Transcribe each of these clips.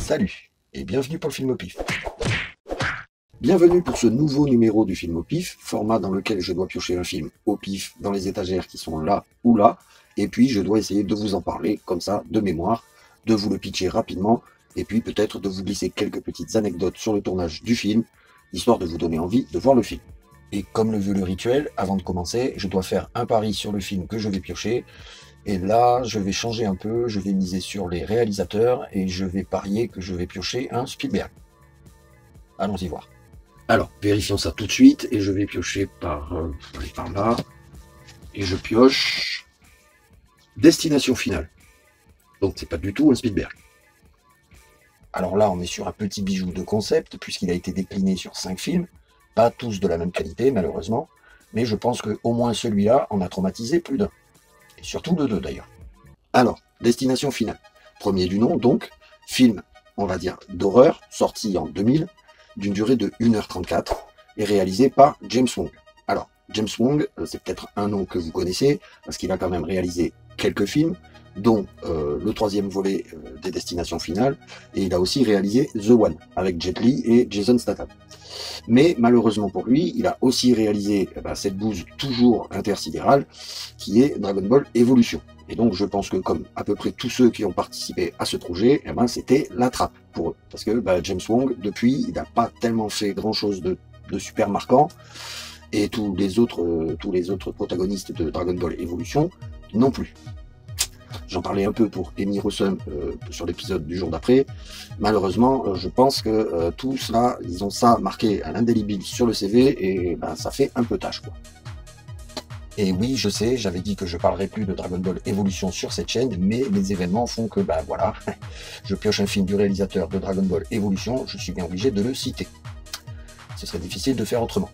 Salut et bienvenue pour le film au pif. Bienvenue pour ce nouveau numéro du film au pif, format dans lequel je dois piocher un film au pif dans les étagères qui sont là ou là, et puis je dois essayer de vous en parler comme ça, de mémoire, de vous le pitcher rapidement, et puis peut-être de vous glisser quelques petites anecdotes sur le tournage du film, histoire de vous donner envie de voir le film. Et comme le veut le rituel, avant de commencer, je dois faire un pari sur le film que je vais piocher. Et là, je vais changer un peu, je vais miser sur les réalisateurs et je vais parier que je vais piocher un Spielberg. Allons-y voir. Alors, vérifions ça tout de suite et je vais piocher par là. Et je pioche Destination Finale. Donc c'est pas du tout un Spielberg. Alors là, on est sur un petit bijou de concept puisqu'il a été décliné sur 5 films. Pas tous de la même qualité, malheureusement. Mais je pense qu'au moins celui-là en a traumatisé plus d'un. Et surtout de deux d'ailleurs. Alors, Destination Finale. Premier du nom, donc, film, on va dire, d'horreur, sorti en 2000, d'une durée de 1h34, et réalisé par James Wong. Alors, James Wong, c'est peut-être un nom que vous connaissez, parce qu'il a quand même réalisé quelques films, dont le troisième volet des Destinations Finales, et il a aussi réalisé The One, avec Jet Li et Jason Statham. Mais malheureusement pour lui, il a aussi réalisé cette bouse toujours intersidérale, qui est Dragon Ball Evolution. Et donc je pense que comme à peu près tous ceux qui ont participé à ce projet, c'était la trappe pour eux. Parce que James Wong, depuis, il n'a pas tellement fait grand-chose de super marquant, et tous les autres protagonistes de Dragon Ball Evolution non plus. J'en parlais un peu pour Amy Rossum sur l'épisode du jour d'après. Malheureusement, je pense que tout cela, ils ont ça marqué à l'indélébile sur le CV et ça fait un peu tâche, quoi. Et oui, je sais, j'avais dit que je parlerai plus de Dragon Ball Evolution sur cette chaîne, mais les événements font que, voilà, je pioche un film du réalisateur de Dragon Ball Evolution, je suis bien obligé de le citer. Ce serait difficile de faire autrement.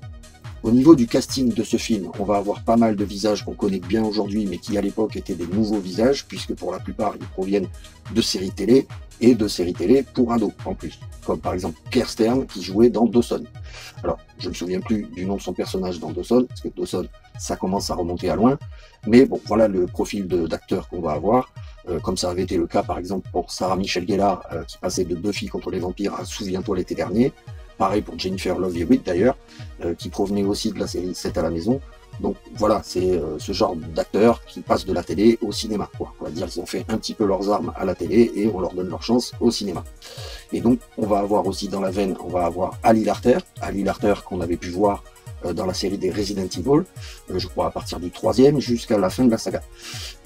Au niveau du casting de ce film, on va avoir pas mal de visages qu'on connaît bien aujourd'hui, mais qui à l'époque étaient des nouveaux visages, puisque pour la plupart, ils proviennent de séries télé, et de séries télé pour ados, en plus. Comme par exemple Keir Stern, qui jouait dans Dawson. Alors, je ne me souviens plus du nom de son personnage dans Dawson, parce que Dawson, ça commence à remonter à loin, mais bon, voilà le profil d'acteur qu'on va avoir, comme ça avait été le cas par exemple pour Sarah Michelle Gellar, qui passait de Buffy contre les vampires à Souviens-toi l'été dernier. Pareil pour Jennifer Love Hewitt d'ailleurs, qui provenait aussi de la série 7 à la maison. Donc voilà, c'est ce genre d'acteurs qui passent de la télé au cinéma, quoi. On va dire qu'ils ont fait un petit peu leurs armes à la télé et on leur donne leur chance au cinéma. Et donc on va avoir aussi dans la veine, on va avoir Ali Larter qu'on avait pu voir dans la série des Resident Evil, je crois à partir du 3e jusqu'à la fin de la saga.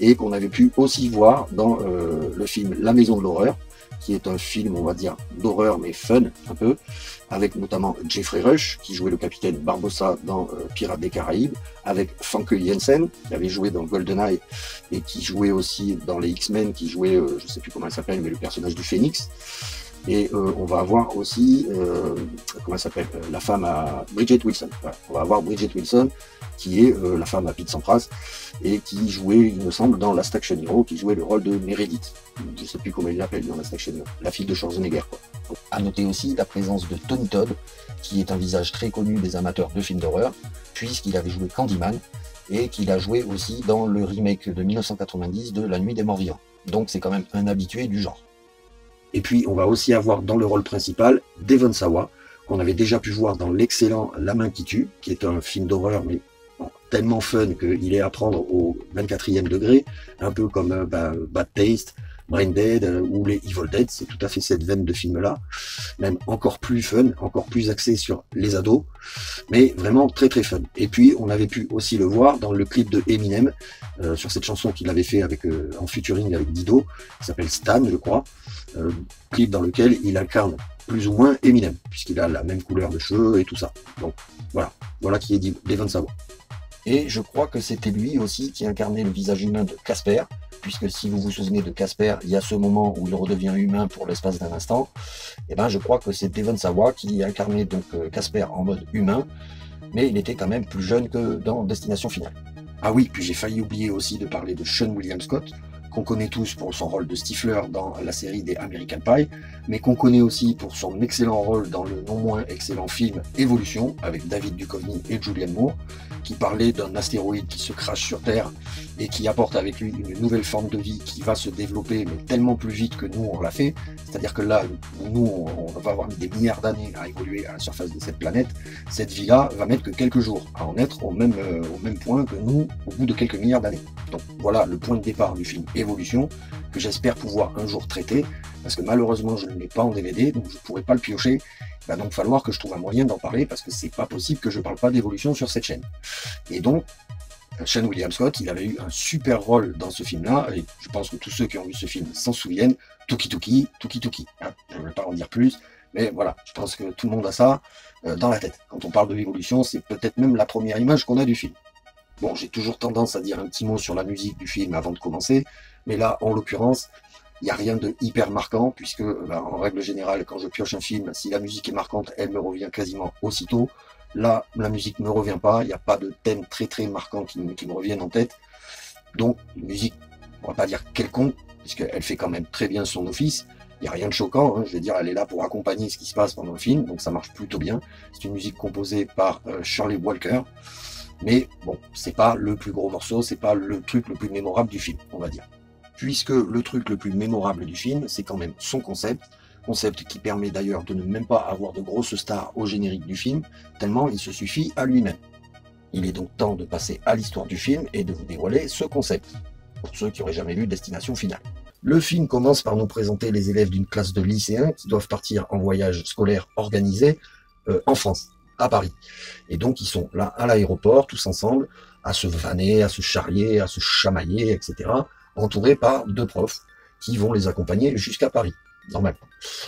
Et qu'on avait pu aussi voir dans le film La Maison de l'Horreur, qui est un film, on va dire, d'horreur, mais fun, un peu, avec notamment Jeffrey Rush, qui jouait le capitaine Barbossa dans Pirates des Caraïbes, avec Famke Janssen, qui avait joué dans GoldenEye, et qui jouait aussi dans les X-Men, qui jouait, je sais plus comment elle s'appelle, mais le personnage du Phénix. Et on va avoir aussi, comment elle s'appelle, la femme à Bridget Wilson. Voilà. On va avoir Bridget Wilson, qui est la femme à Pete Sampras, et qui jouait, il me semble, dans Last Action Hero, qui jouait le rôle de Meredith. Je ne sais plus comment il l'appelle dans Last Action Hero, la fille de Schwarzenegger, quoi. À noter aussi la présence de Tony Todd, qui est un visage très connu des amateurs de films d'horreur, puisqu'il avait joué Candyman, et qu'il a joué aussi dans le remake de 1990 de La Nuit des Morts Vivants. Donc c'est quand même un habitué du genre. Et puis, on va aussi avoir dans le rôle principal Devon Sawa, qu'on avait déjà pu voir dans l'excellent La Main qui tue, qui est un film d'horreur, mais bon, tellement fun qu'il est à prendre au 24e degré, un peu comme Bad Taste, Brain Dead ou les Evil Dead, c'est tout à fait cette veine de film-là, même encore plus fun, encore plus axé sur les ados, mais vraiment très très fun. Et puis, on avait pu aussi le voir dans le clip de Eminem, sur cette chanson qu'il avait fait en featuring avec Dido, qui s'appelle Stan, je crois, clip dans lequel il incarne plus ou moins Eminem, puisqu'il a la même couleur de cheveux et tout ça. Donc voilà qui est Devon Sawa. Et je crois que c'était lui aussi qui incarnait le visage humain de Casper, puisque si vous vous souvenez de Casper, il y a ce moment où il redevient humain pour l'espace d'un instant, et je crois que c'est Devon Sawa qui incarnait donc Casper en mode humain, mais il était quand même plus jeune que dans Destination Finale. Ah oui, puis j'ai failli oublier aussi de parler de Sean William Scott, qu'on connaît tous pour son rôle de Stifler dans la série des American Pie, mais qu'on connaît aussi pour son excellent rôle dans le non moins excellent film Évolution, avec David Duchovny et Julianne Moore, qui parlait d'un astéroïde qui se crache sur Terre et qui apporte avec lui une nouvelle forme de vie qui va se développer, mais tellement plus vite que nous on l'a fait. C'est-à-dire que là, nous, on va avoir mis des milliards d'années à évoluer à la surface de cette planète. Cette vie-là va mettre que quelques jours à en être au même point que nous, au bout de quelques milliards d'années. Donc voilà le point de départ du film Évolution, que j'espère pouvoir un jour traiter, parce que malheureusement je ne l'ai pas en DVD, donc je ne pourrai pas le piocher. Il va donc falloir que je trouve un moyen d'en parler, parce que c'est pas possible que je ne parle pas d'évolution sur cette chaîne. Et donc, Sean William Scott, il avait eu un super rôle dans ce film-là, et je pense que tous ceux qui ont vu ce film s'en souviennent. Tuki Tuki, Tuki Tuki. Hein, je ne vais pas en dire plus, mais voilà, je pense que tout le monde a ça dans la tête. Quand on parle de l'évolution, c'est peut-être même la première image qu'on a du film. Bon, j'ai toujours tendance à dire un petit mot sur la musique du film avant de commencer, mais là, en l'occurrence, il n'y a rien de hyper marquant, puisque en règle générale, quand je pioche un film, si la musique est marquante, elle me revient quasiment aussitôt. Là, la musique ne me revient pas, il n'y a pas de thème très très marquant qui me revienne en tête. Donc, une musique, on va pas dire quelconque, puisqu'elle fait quand même très bien son office. Il n'y a rien de choquant, hein, je veux dire, elle est là pour accompagner ce qui se passe pendant le film, donc ça marche plutôt bien. C'est une musique composée par Shirley Walker, mais bon, c'est pas le plus gros morceau, c'est pas le truc le plus mémorable du film, on va dire. Puisque le truc le plus mémorable du film, c'est quand même son concept qui permet d'ailleurs de ne même pas avoir de grosses stars au générique du film, tellement il se suffit à lui-même. Il est donc temps de passer à l'histoire du film et de vous dévoiler ce concept, pour ceux qui n'auraient jamais lu Destination Finale. Le film commence par nous présenter les élèves d'une classe de lycéens qui doivent partir en voyage scolaire organisé en France, à Paris. Et donc ils sont là à l'aéroport, tous ensemble, à se vanner, à se charrier, à se chamailler, etc., entourés par deux profs qui vont les accompagner jusqu'à Paris, normalement.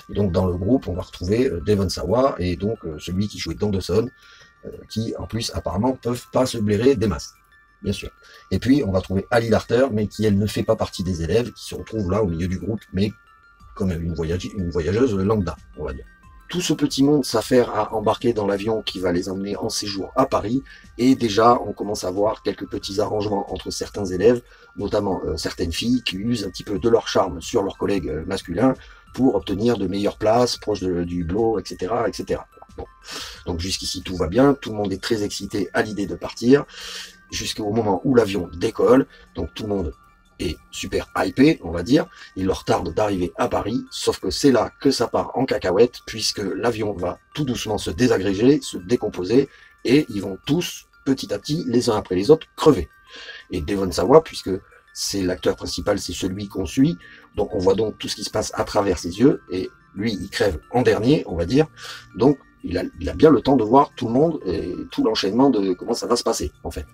Et donc dans le groupe, on va retrouver Devon Sawa et donc celui qui jouait dans Dawson, qui en plus apparemment peuvent pas se blairer des masses, bien sûr. Et puis on va trouver Ali Larter, mais qui elle ne fait pas partie des élèves, qui se retrouve là au milieu du groupe, mais comme une voyageuse lambda, on va dire. Tout ce petit monde s'affaire à embarquer dans l'avion qui va les emmener en séjour à Paris, et déjà on commence à voir quelques petits arrangements entre certains élèves, notamment certaines filles qui usent un petit peu de leur charme sur leurs collègues masculins pour obtenir de meilleures places, proches du bloc, etc. etc. Bon. Donc jusqu'ici tout va bien, tout le monde est très excité à l'idée de partir, jusqu'au moment où l'avion décolle, donc tout le monde est super hypé, on va dire. Il leur tarde d'arriver à Paris, sauf que c'est là que ça part en cacahuète, puisque l'avion va tout doucement se désagréger, se décomposer, et ils vont tous, petit à petit, les uns après les autres, crever. Et Devon Sawa, puisque c'est l'acteur principal, c'est celui qu'on suit, donc on voit donc tout ce qui se passe à travers ses yeux, et lui, il crève en dernier, on va dire, donc il a bien le temps de voir tout le monde, et tout l'enchaînement de comment ça va se passer, en fait.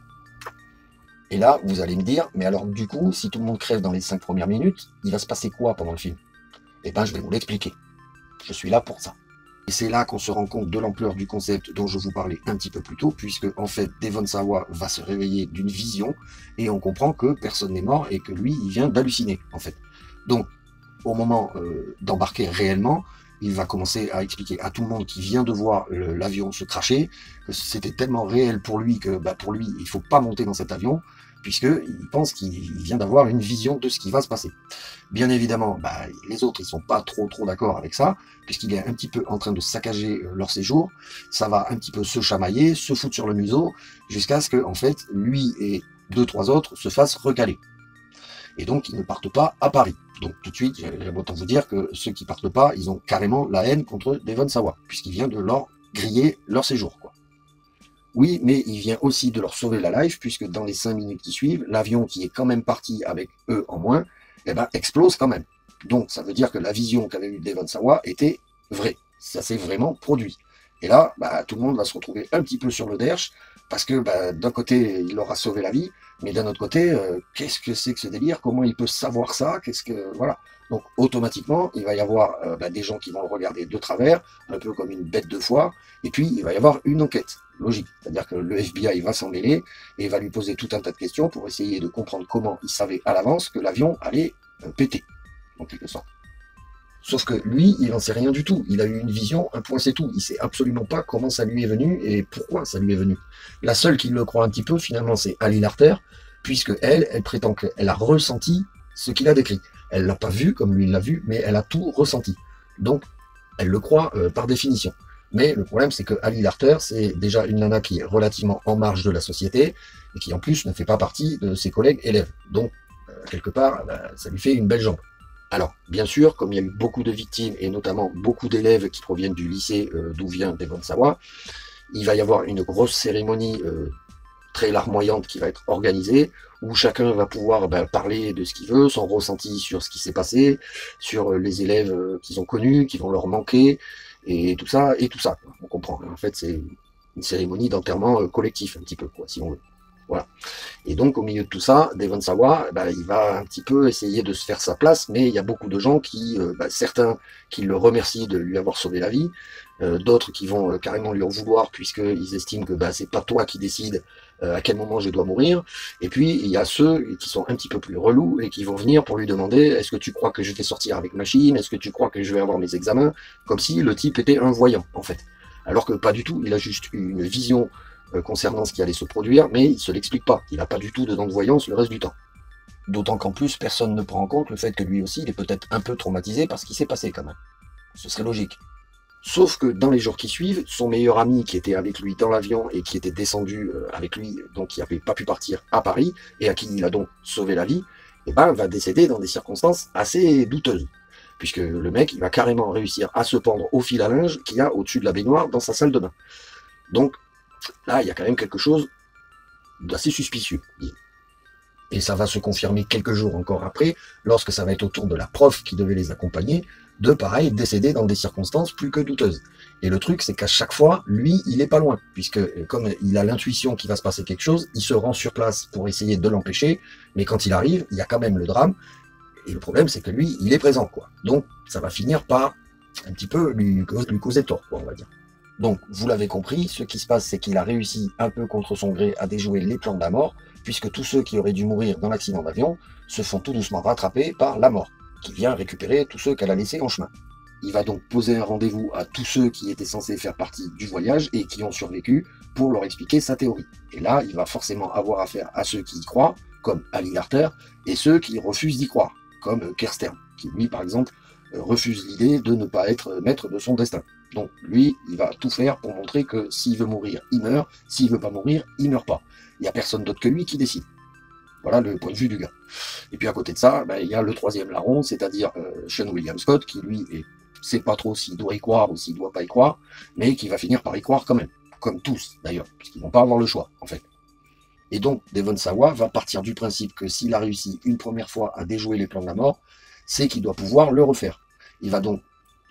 Et là, vous allez me dire, mais alors du coup, si tout le monde crève dans les 5 premières minutes, il va se passer quoi pendant le film? Eh ben, je vais vous l'expliquer. Je suis là pour ça. Et c'est là qu'on se rend compte de l'ampleur du concept dont je vous parlais un petit peu plus tôt, puisque en fait, Devon Sawa va se réveiller d'une vision, et on comprend que personne n'est mort, et que lui, il vient d'halluciner, en fait. Donc, au moment d'embarquer réellement, il va commencer à expliquer à tout le monde qui vient de voir l'avion se cracher, que c'était tellement réel pour lui que pour lui, il faut pas monter dans cet avion, puisqu'il pense qu'il vient d'avoir une vision de ce qui va se passer. Bien évidemment, les autres, ils sont pas trop d'accord avec ça, puisqu'il est un petit peu en train de saccager leur séjour. Ça va un petit peu se chamailler, se foutre sur le museau, jusqu'à ce que, en fait, lui et 2-3 autres se fassent recaler. Et donc, ils ne partent pas à Paris. Donc, tout de suite, j'aime autant vous dire que ceux qui partent pas, ils ont carrément la haine contre Devon Sawa, puisqu'il vient de leur griller leur séjour, quoi. Oui, mais il vient aussi de leur sauver la life, puisque dans les 5 minutes qui suivent, l'avion qui est quand même parti avec eux en moins, explose quand même. Donc, ça veut dire que la vision qu'avait eu Devon Sawa était vraie. Ça s'est vraiment produit. Et là, tout le monde va se retrouver un petit peu sur le derche, parce que d'un côté, il leur a sauvé la vie, mais d'un autre côté, qu'est-ce que c'est que ce délire? Comment il peut savoir ça? Voilà. Donc, automatiquement, il va y avoir des gens qui vont le regarder de travers, un peu comme une bête de foire, et puis il va y avoir une enquête logique. C'est-à-dire que le FBI va s'en mêler et va lui poser tout un tas de questions pour essayer de comprendre comment il savait à l'avance que l'avion allait péter, en quelque sorte. Sauf que lui, il n'en sait rien du tout. Il a eu une vision, un point c'est tout. Il sait absolument pas comment ça lui est venu et pourquoi ça lui est venu. La seule qui le croit un petit peu, finalement, c'est Ali Larter, puisque elle prétend qu'elle a ressenti ce qu'il a décrit. Elle l'a pas vu comme lui l'a vu, mais elle a tout ressenti. Donc, elle le croit par définition. Mais le problème, c'est que Ali Larter, c'est déjà une nana qui est relativement en marge de la société, et qui en plus ne fait pas partie de ses collègues élèves. Donc, quelque part, ça lui fait une belle jambe. Alors, bien sûr, comme il y a eu beaucoup de victimes, et notamment beaucoup d'élèves qui proviennent du lycée d'où vient Devon Sawa, il va y avoir une grosse cérémonie très larmoyante qui va être organisée, où chacun va pouvoir parler de ce qu'il veut, son ressenti sur ce qui s'est passé, sur les élèves qu'ils ont connus, qui vont leur manquer, et tout ça, quoi. On comprend. En fait, c'est une cérémonie d'enterrement collectif, un petit peu, quoi, si on veut. Voilà. Et donc, au milieu de tout ça, Devon Sawa, il va un petit peu essayer de se faire sa place, mais il y a beaucoup de gens qui, certains qui le remercient de lui avoir sauvé la vie, d'autres qui vont carrément lui en vouloir, puisqu'ils estiment que c'est pas toi qui décides à quel moment je dois mourir. Et puis, il y a ceux qui sont un petit peu plus relous et qui vont venir pour lui demander, est-ce que tu crois que je vais sortir avec machine? Est-ce que tu crois que je vais avoir mes examens? Comme si le type était un voyant, en fait. Alors que pas du tout, il a juste eu une vision concernant ce qui allait se produire, mais il se l'explique pas. Il n'a pas du tout de dents de voyance le reste du temps. D'autant qu'en plus, personne ne prend en compte le fait que lui aussi, il est peut-être un peu traumatisé par ce qui s'est passé quand même. Ce serait logique. Sauf que dans les jours qui suivent, son meilleur ami qui était avec lui dans l'avion et qui était descendu avec lui, donc qui n'avait pas pu partir à Paris, et à qui il a donc sauvé la vie, va décéder dans des circonstances assez douteuses. Puisque le mec, il va carrément réussir à se pendre au fil à linge qu'il y a au-dessus de la baignoire dans sa salle de bain. Donc, là, il y a quand même quelque chose d'assez suspicieux. Et ça va se confirmer quelques jours encore après, lorsque ça va être au tour de la prof qui devait les accompagner, de pareil décéder dans des circonstances plus que douteuses. Et le truc, c'est qu'à chaque fois, lui, il est pas loin, puisque comme il a l'intuition qu'il va se passer quelque chose, il se rend sur place pour essayer de l'empêcher, mais quand il arrive, il y a quand même le drame, et le problème, c'est que lui, il est présent, quoi. Donc, ça va finir par un petit peu lui causer tort, quoi, on va dire. Donc, vous l'avez compris, ce qui se passe, c'est qu'il a réussi un peu contre son gré à déjouer les plans de la mort, puisque tous ceux qui auraient dû mourir dans l'accident d'avion se font tout doucement rattraper par la mort, qui vient récupérer tous ceux qu'elle a laissés en chemin. Il va donc poser un rendez-vous à tous ceux qui étaient censés faire partie du voyage et qui ont survécu pour leur expliquer sa théorie. Et là, il va forcément avoir affaire à ceux qui y croient, comme Ali Larter, et ceux qui refusent d'y croire, comme Kerstern, qui lui, par exemple, refuse l'idée de ne pas être maître de son destin. Donc lui, il va tout faire pour montrer que s'il veut mourir, il meurt, s'il veut pas mourir, il meurt pas. Il n'y a personne d'autre que lui qui décide. Voilà le point de vue du gars. Et puis à côté de ça, il y a le troisième larron, c'est-à-dire Sean William Scott, qui lui sait pas trop s'il doit y croire ou s'il doit pas y croire, mais qui va finir par y croire quand même, comme tous d'ailleurs, puisqu'ils vont pas avoir le choix en fait. Et donc Devon Sawa va partir du principe que s'il a réussi une première fois à déjouer les plans de la mort, c'est qu'il doit pouvoir le refaire. Il va donc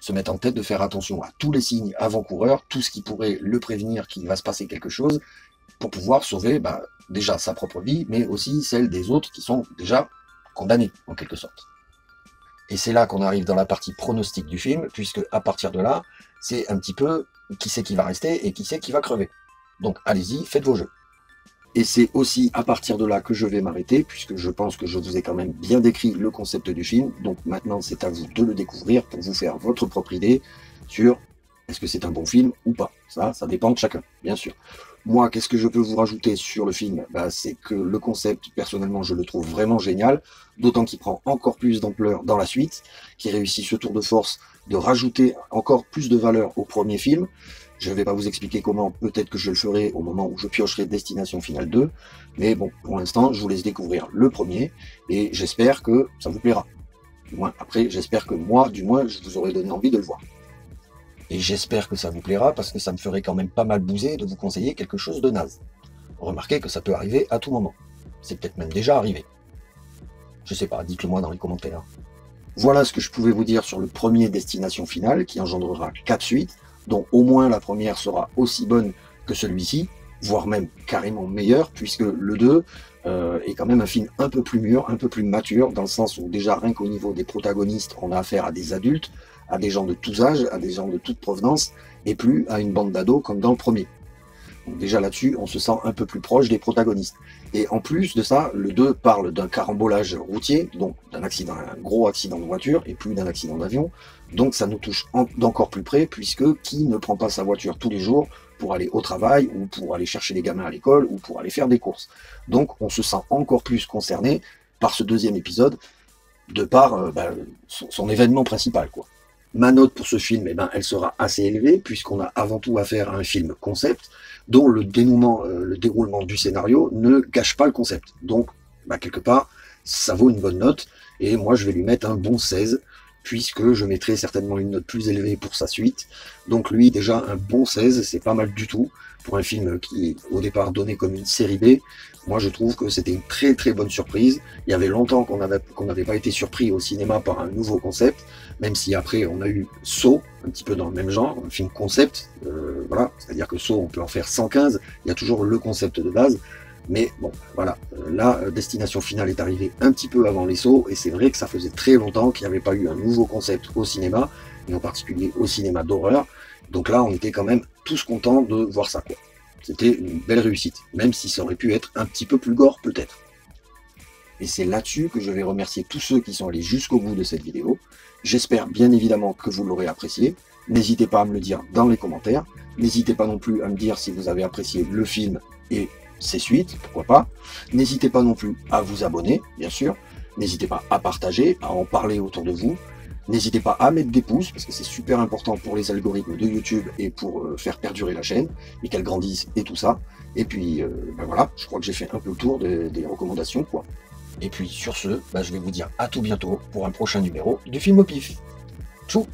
se mettre en tête de faire attention à tous les signes avant-coureurs, tout ce qui pourrait le prévenir qu'il va se passer quelque chose, pour pouvoir sauver déjà sa propre vie, mais aussi celle des autres qui sont déjà condamnés, en quelque sorte. Et c'est là qu'on arrive dans la partie pronostic du film, puisque à partir de là, c'est un petit peu qui c'est qui va rester et qui c'est qui va crever. Donc allez-y, faites vos jeux. Et c'est aussi à partir de là que je vais m'arrêter, puisque je pense que je vous ai quand même bien décrit le concept du film. Donc maintenant, c'est à vous de le découvrir pour vous faire votre propre idée sur est-ce que c'est un bon film ou pas. Ça dépend de chacun, bien sûr. Moi, qu'est-ce que je peux vous rajouter sur le film? C'est que le concept, personnellement, je le trouve vraiment génial, d'autant qu'il prend encore plus d'ampleur dans la suite, qui réussit ce tour de force de rajouter encore plus de valeur au premier film. Je ne vais pas vous expliquer comment, peut-être que je le ferai au moment où je piocherai Destination Finale 2, mais bon, pour l'instant, je vous laisse découvrir le premier, et j'espère que ça vous plaira. Du moins, après, j'espère que moi, du moins, je vous aurai donné envie de le voir. Et j'espère que ça vous plaira, parce que ça me ferait quand même pas mal bouser de vous conseiller quelque chose de naze. Remarquez que ça peut arriver à tout moment. C'est peut-être même déjà arrivé. Je sais pas, dites-le moi dans les commentaires. Voilà ce que je pouvais vous dire sur le premier Destination Finale, qui engendrera 4 suites, dont au moins la première sera aussi bonne que celui-ci, voire même carrément meilleure, puisque le 2 est quand même un film un peu plus mûr, un peu plus mature, dans le sens où déjà rien qu'au niveau des protagonistes, on a affaire à des adultes, à des gens de tous âges, à des gens de toute provenance, et plus à une bande d'ados comme dans le premier. Donc déjà là-dessus, on se sent un peu plus proche des protagonistes. Et en plus de ça, le 2 parle d'un carambolage routier, donc d'un accident, un gros accident de voiture, et plus d'un accident d'avion. Donc ça nous touche d'encore plus près, puisque qui ne prend pas sa voiture tous les jours pour aller au travail, ou pour aller chercher les gamins à l'école, ou pour aller faire des courses. Donc on se sent encore plus concerné par ce deuxième épisode, de par son événement principal, quoi. Ma note pour ce film, eh ben, elle sera assez élevée, puisqu'on a avant tout affaire à un film concept, dont le dénouement, le déroulement du scénario ne gâche pas le concept. Donc, quelque part, ça vaut une bonne note, et moi je vais lui mettre un bon 16, puisque je mettrai certainement une note plus élevée pour sa suite. Donc lui, déjà, un bon 16, c'est pas mal du tout, pour un film qui est au départ donné comme une série B. Moi, je trouve que c'était une très très bonne surprise. Il y avait longtemps qu'on n'avait pas été surpris au cinéma par un nouveau concept, même si après on a eu Saw, un petit peu dans le même genre, un film concept, voilà, c'est-à-dire que Saw, on peut en faire 115, il y a toujours le concept de base, mais bon, voilà, là, Destination Finale est arrivée un petit peu avant les Saw, et c'est vrai que ça faisait très longtemps qu'il n'y avait pas eu un nouveau concept au cinéma, et en particulier au cinéma d'horreur, donc là, on était quand même tous contents de voir ça, quoi. C'était une belle réussite, même si ça aurait pu être un petit peu plus gore, peut-être. Et c'est là-dessus que je vais remercier tous ceux qui sont allés jusqu'au bout de cette vidéo. J'espère bien évidemment que vous l'aurez apprécié. N'hésitez pas à me le dire dans les commentaires. N'hésitez pas non plus à me dire si vous avez apprécié le film et ses suites, pourquoi pas. N'hésitez pas non plus à vous abonner, bien sûr. N'hésitez pas à partager, à en parler autour de vous. N'hésitez pas à mettre des pouces, parce que c'est super important pour les algorithmes de YouTube et pour faire perdurer la chaîne, et qu'elle grandisse et tout ça. Et puis, voilà, je crois que j'ai fait un peu le tour des recommandations, quoi. Et puis, sur ce, je vais vous dire à tout bientôt pour un prochain numéro du Film au Pif. Tchou!